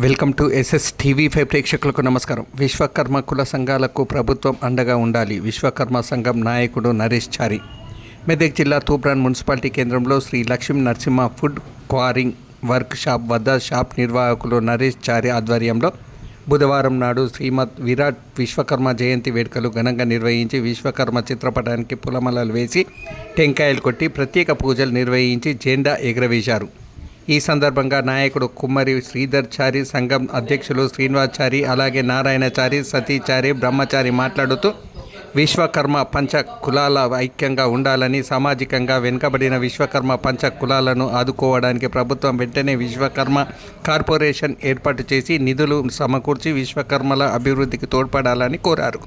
Welcome to SS TV5 ప్రేక్షకులకు నమస్కారం. విశ్వకర్మ కుల సంఘాలకు ప్రభుత్వం అండగా ఉండాలి. విశ్వకర్మ సంఘం నాయకుడు నరేష్ చారి. మెదక్ జిల్లా తూప్రాన్ మున్సిపాలిటీ కేంద్రంలో శ్రీ లక్ష్మీ నరసింహ ఫుడ్ క్వారింగ్ వర్క్ షాప్ వద్ద షాప్ నిర్వాహకులు నరేష్ చారి ఆధ్వర్యంలో బుధవారం నాడు శ్రీమద్ విరాట్ విశ్వకర్మ జయంతి వేడుకలు ఘనంగా నిర్వహించి విశ్వకర్మ చిత్రపటానికి పూలమాలలు వేసి టెంకాయలు కొట్టి ప్రత్యేక పూజలు నిర్వహించి జెండా ఎగురవేశారు. ఈ సందర్భంగా నాయకుడు కుమ్మరి శ్రీధర్ చారి, సంఘం అధ్యక్షులు శ్రీనివాచారి, అలాగే నారాయణచారి, సతీచారి, బ్రహ్మచారి మాట్లాడుతూ విశ్వకర్మ పంచ కులాల ఐక్యంగా ఉండాలని, సామాజికంగా వెనుకబడిన విశ్వకర్మ పంచ కులాలను ఆదుకోవడానికి ప్రభుత్వం వెంటనే విశ్వకర్మ కార్పొరేషన్ ఏర్పాటు చేసి నిధులు సమకూర్చి విశ్వకర్మల అభివృద్ధికి తోడ్పడాలని కోరారు.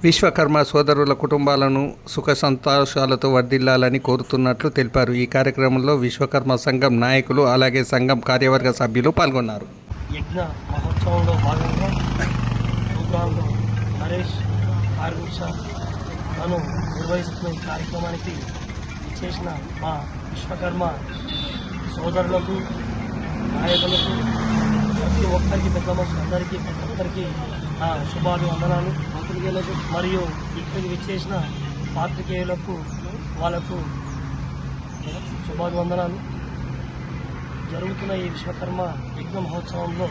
విశ్వకర్మ సోదరుల కుటుంబాలను సుఖ సంతోషాలతో వర్ధిల్లాలని కోరుతున్నట్లు తెలిపారు. ఈ కార్యక్రమంలో విశ్వకర్మ సంఘం నాయకులు, అలాగే సంఘం కార్యవర్గ సభ్యులు పాల్గొన్నారు. యజ్ఞ మహోత్సవంలో భాగంగా ప్రోగ్రాంలో నరేష్ ఆర్విష తను నిర్వహిస్తున్న ఈ కార్యక్రమానికి చేసిన మా విశ్వకర్మ సోదరులకు, నాయకులకు, ప్రతి ఒక్కరికి, పెద్ద మనుషులందరికీ, ప్రతి ఒక్కరికి నా శుభాభివందనాలు. పాత్రికేయులకు మరియు ఇక్కడికి విచ్చేసిన పాత్రికేయులకు వాళ్ళకు శుభాభివందనాలు. జరుగుతున్న ఈ విశ్వకర్మ యజ్ఞ మహోత్సవంలో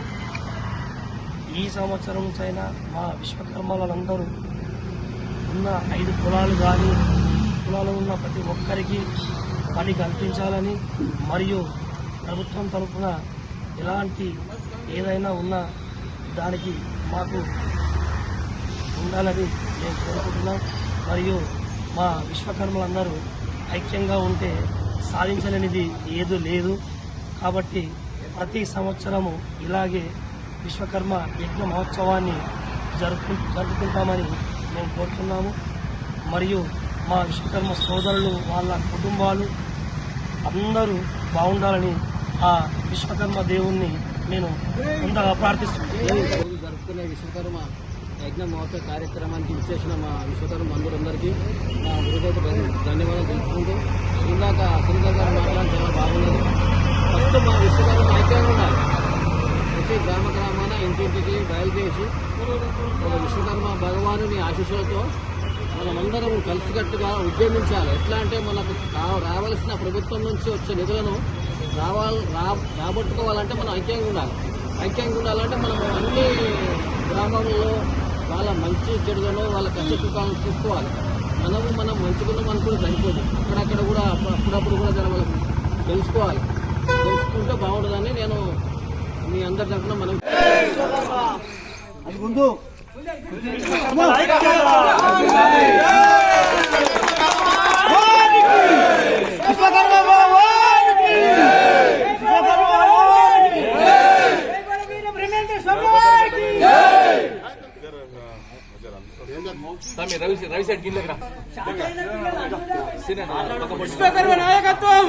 ఈ సంవత్సరం నుంచైనా మా విశ్వకర్మలందరూ ఉన్న 5 కులాలు కానీ కులాలు ఉన్న ప్రతి ఒక్కరికి పని కల్పించాలని, మరియు ప్రభుత్వం తరఫున ఎలాంటి ఏదైనా ఉన్నా దానికి మాకు ఉండాలని మేము కోరుకుంటున్నాం. మరియు మా విశ్వకర్మలందరూ ఐక్యంగా ఉంటే సాధించలేనిది ఏదో లేదు. కాబట్టి ప్రతి సంవత్సరము ఇలాగే విశ్వకర్మ యజ్ఞ మహోత్సవాన్ని జరుపుకుంటామని మేము కోరుతున్నాము. మరియు మా విశ్వకర్మ సోదరులు, వాళ్ళ కుటుంబాలు అందరూ బాగుండాలని ఆ విశ్వకర్మ దేవుణ్ణి నేను ముందుగా ప్రార్థిస్తున్నాను. జరుపుకునే విశ్వకర్మ యజ్ఞ మహోత్సవ కార్యక్రమానికి విచ్చేసిన మా విశ్వకర్మ బంధువులందరికీ మా గురుదైతే ధన్యవాదాలు తెలుపుకుంటూ, ఇందాక శ్రీధర్ గారు మాట్లాడడం చాలా బాగున్నది. ఫస్ట్ మా విశ్వకర్మ ఐక్యంగా ఉండాలి. ప్రతి గ్రామాన ఇంటింటికి బయలుదేసి ఒక విశ్వకర్మ భగవానుని ఆశీస్సులతో మనమందరం కలిసికట్టుగా ఉద్యమించాలి. ఎట్లా అంటే మనకు రావాల్సిన ప్రభుత్వం నుంచి వచ్చే నిధులను రాబట్టుకోవాలంటే మనం ఐక్యంగా ఉండాలి. ఐక్యంగా ఉండాలంటే మనం అన్ని గ్రామాల్లో వాళ్ళ మంచి చెడులను, వాళ్ళ కష్టసుఖాలను చూసుకోవాలి. మనం మంచుకున్నాం అనుకుని సరిపోదు. అక్కడక్కడ కూడా అప్పుడప్పుడు కూడా జర వాళ్ళకి తెలుసుకుంటే బాగుంటుందని నేను మీ అందరి తరఫున మనం విశ్వకర్మ నాయకత్వం